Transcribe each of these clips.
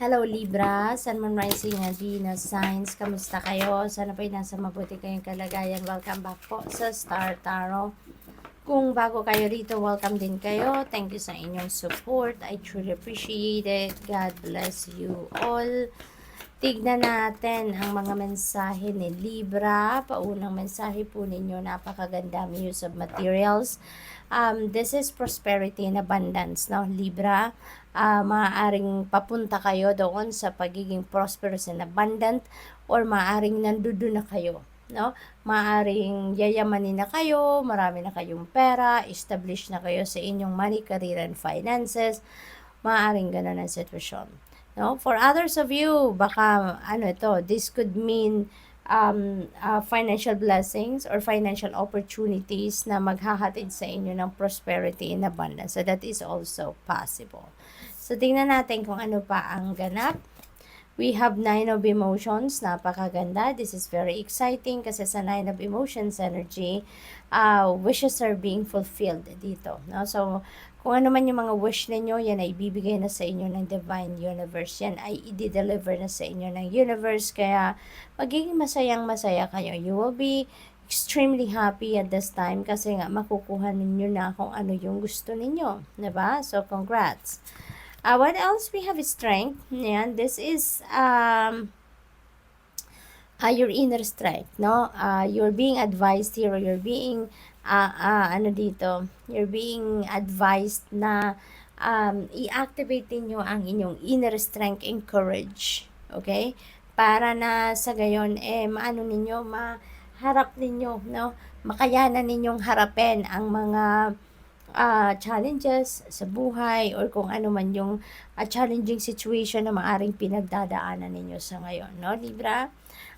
Hello Libra, Sun, Moon, Rising, and Venus signs. Kamusta kayo? Sana po'y nasa mabuti kayong kalagayan. Welcome back po sa Star Tarot. Kung bago kayo rito, welcome din kayo. Thank you sa inyong support. I truly appreciate it. God bless you all. Tignan natin ang mga mensahe ni Libra. Paunang mensahe po ninyo, napakaganda, use of materials. This is prosperity and abundance, no, Libra. Maaaring papunta kayo doon sa pagiging prosperous and abundant, or maaaring nandoon na kayo, no? Maaaring yayamanin na kayo, marami na kayong pera, establish na kayo sa inyong money, career, and finances. Maaaring ganun ang sitwasyon. No? For others of you, baka this could mean financial blessings or financial opportunities na maghahatid sa inyo ng prosperity and abundance. So that is also possible. So tingnan natin kung ano pa ang ganap. We have 9 of emotions. Napakaganda. This is very exciting kasi sa 9 of emotions energy, wishes are being fulfilled dito. No? So, kung ano man yung mga wish ninyo, yan ay ibibigay na sa inyo ng Divine Universe. Yan ay i-deliver na sa inyo ng Universe. Kaya, magiging masayang-masaya kayo. You will be extremely happy at this time kasi nga makukuha ninyo na kung ano yung gusto ninyo. Diba? So, congrats. What else? We have strength. Yan. This is your inner strength, no? You're being advised here, or you're being you're being advised na i-activate niyo ang inyong inner strength and courage, okay? Para na sa gayon maharap ninyo, no? Makayanan ninyong harapin ang mga challenges sa buhay, or kung ano man yung challenging situation na maaring pinagdadaanan ninyo sa ngayon, no, Libra?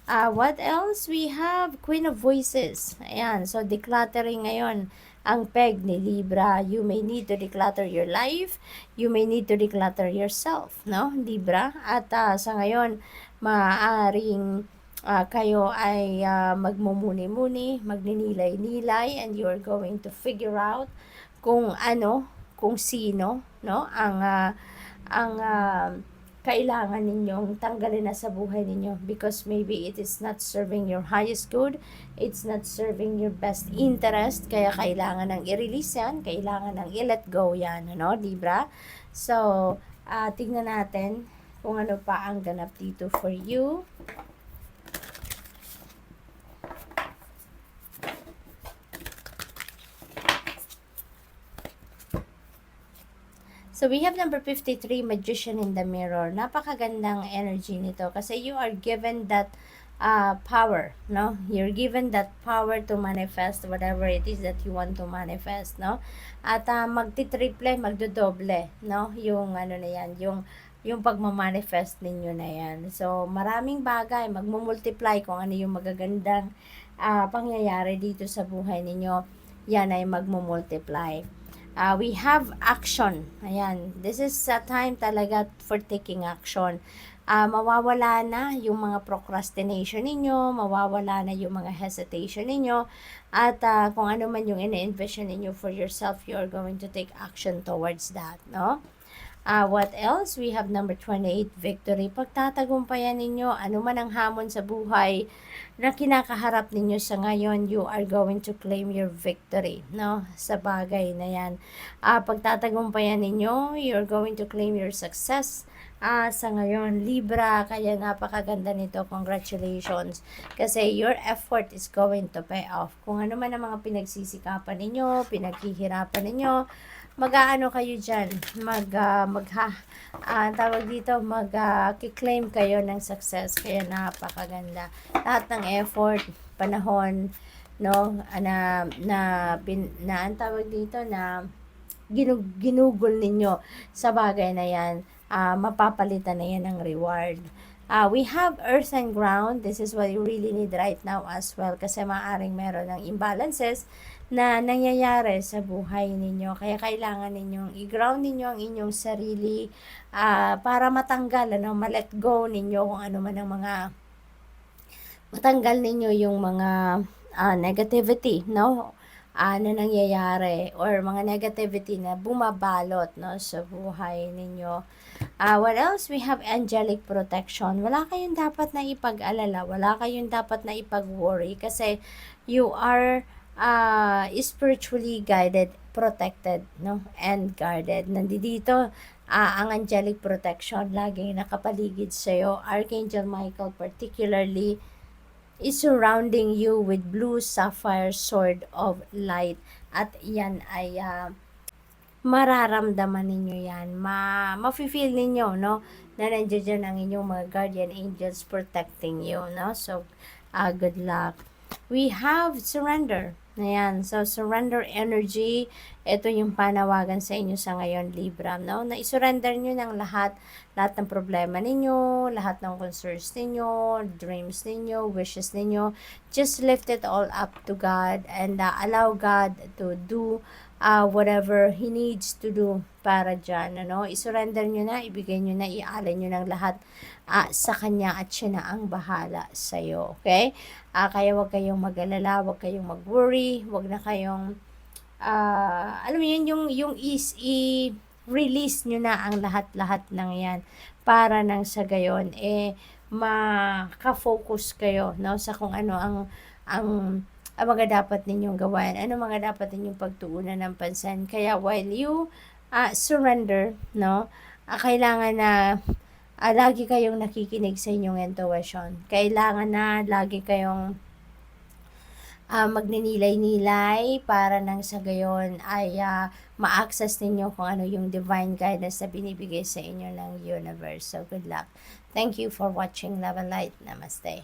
What else? We have Queen of Voices. Ayan, so decluttering ngayon ang peg ni Libra. You may need to declutter your life. You may need to declutter yourself, no, Libra? At sa ngayon, maaaring kayo ay magmumuni-muni, magninilay-nilay, and you're going to figure out kung sino, no, ang kailangan ninyong tanggalin na sa buhay ninyo, because maybe it is not serving your highest good, it's not serving your best interest, kaya kailangan ng i-release yan, kailangan ng i-let go yan, no, Libra? So, tingnan natin kung ano pa ang ganap dito for you. So, we have number 53, Magician in the Mirror. Napakagandang energy nito kasi you are given that power, no? You're given that power to manifest whatever it is that you want to manifest, no? At magti-triple, magdodoble, no? Yung na yan, yung pagmamanifest ninyo na yan. So, maraming bagay, magmumultiply kung ano yung magagandang pangyayari dito sa buhay ninyo. Yan ay magmumultiply. We have action. Ayan. This is a time talaga for taking action. Mawawala na yung mga procrastination ninyo, mawawala na yung mga hesitation ninyo, at kung ano man yung ina-envision ninyo for yourself, you're going to take action towards that, no? What else? We have number 28, victory. Pagtatagumpayan ninyo, ano man ang hamon sa buhay na kinakaharap ninyo sa ngayon, you are going to claim your victory, no? Sa bagay na yan. Pagtatagumpayan ninyo, you're going to claim your success sa ngayon, Libra. Kaya napakaganda nito. Congratulations. Kasi your effort is going to pay off. Kung ano man ang mga pinagsisikapan ninyo, pinaghihirapan ninyo, mag-aano kayo dyan, mag-claim kayo ng success. Kaya napakaganda. Lahat ng effort, panahon, no, ginugol ninyo sa bagay na yan, mapapalitan na yan ng reward. We have earth and ground. This is what you really need right now as well, kasi maaaring meron ng imbalances na nangyayari sa buhay ninyo. Kaya kailangan ninyong i-ground ninyo ang inyong sarili para matanggal, ma-let go ninyo kung ano man ang matanggal ninyo yung mga negativity, no? Na nangyayari, or mga negativity na bumabalot, no, sa buhay ninyo. What else? We have angelic protection. Wala kayong dapat na ipag-alala. Wala kayong dapat na ipag-worry kasi you are spiritually guided, protected, no? And guarded. Nandito ang angelic protection laging nakapaligid sa'yo. Archangel Michael particularly is surrounding you with blue sapphire sword of light. At yan ay mararamdaman ninyo yan. Mafe-feel ninyo, no? Na nandiyan dyan ang inyong mga guardian angels protecting you, no? So, good luck. We have surrender. Ayan. So, surrender energy. Ito yung panawagan sa inyo sa ngayon, Libra, no? Na isurrender nyo ng lahat ng problema ninyo, lahat ng concerns ninyo, dreams ninyo, wishes ninyo. Just lift it all up to God and allow God to do whatever He needs to do para dyan, ano? I-surrender nyo na, ibigay nyo na, ialay nyo ng lahat sa Kanya at siya na ang bahala sa'yo, okay? Kaya wag kayong mag-alala, wag kayong mag-worry, wag na kayong, alam mo yun, yung i-release nyo na ang lahat-lahat ng yan para nang sa gayon, maka-focus kayo, no? Sa kung ano ang mga dapat ninyong gawain, ano mga dapat ninyong pagtuunan ng pansin. Kaya while you surrender, no, kailangan na lagi kayong nakikinig sa inyong intuition. Kailangan na lagi kayong magninilay-nilay para nang sa gayon ay ma-access ninyo kung ano yung divine guidance na binibigay sa inyo ng universe. So, good luck. Thank you for watching Love and Light. Namaste.